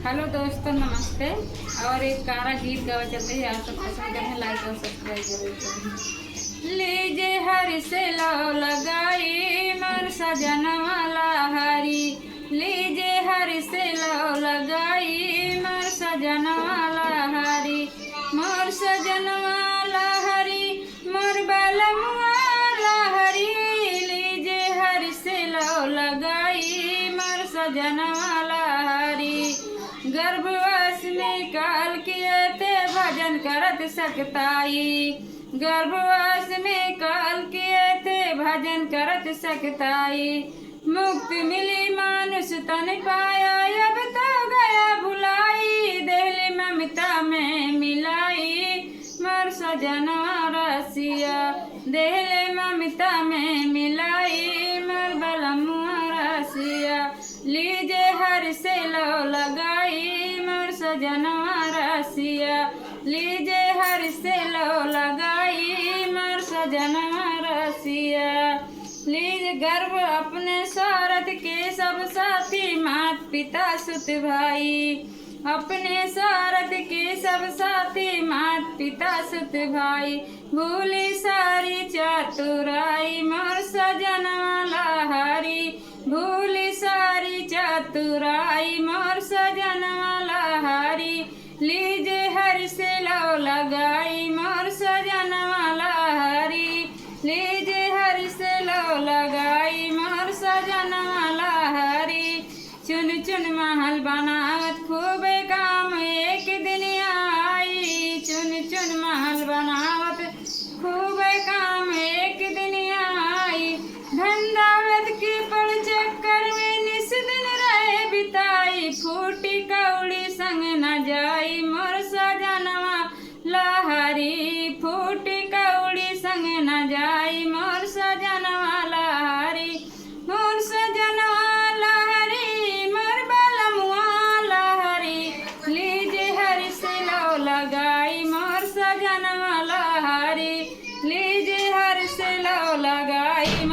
Hello दोस्तों, नमस्ते। और एक कारा गीत गावा चलते हैं, आप सब पसंद करें, लाइक और सब्सक्राइब जरूर करें। लीजे हर से लो लगाई मर सजन वाला हरी, लीजे हर से लो लगाई मर सजन वाला हरी, मोर सजन वाला हरी, मोर बलम वाला हरी, लीजे हर से लो लगाई मर सजन वाला हरी। गर्भवास में काल किए थे भजन करत सकताई, गर्भवास में काल किए थे भजन करत सकताई। मुक्ति मिली मानुष तन पाया, अब तो गया भुलाई, देहली ममता में मिलाई मर सजना रसिया, देहली ममता में मिलाई मर बलमुआ रसिया। लीजे हर से लो लगाई मर सजनवा रसिया, लीजे हर से लो लगाई मर सजनवा रसिया। लीज गर्भ अपने स्वार्थ के सब साथी, मात पिता सुत भाई, अपने स्वार्थ के सब साथी, मात पिता सुत भाई। भूली सारी चातुराई मोर सजनवा लहरी, भूली सारी चातुराई मोर सजनवा लहरी। लीजे हर से लो लगाई मोर सजनवा लहरी, लीजे हर से लो लगाई मोर सजनवा लहरी। चुन चुन महल बनावत खूब काम एक दिन आई, चुन चुन महल बनावत खूब काम एक दिन आई। धन दौलत की पड़ चक्कर में निस दिन रहे बिताई, फूटी कौड़ी संग न जाई मोर सजनवा लहरी, फूटी कौड़ी संग न जाई मोर सजनवा लहरी, मोर सजनवा लहरी, मोर बलमुआ लहरी। लीजे हर से लो लगाई मोर सजनवा लहरी, लीजे हर से लो लगाई।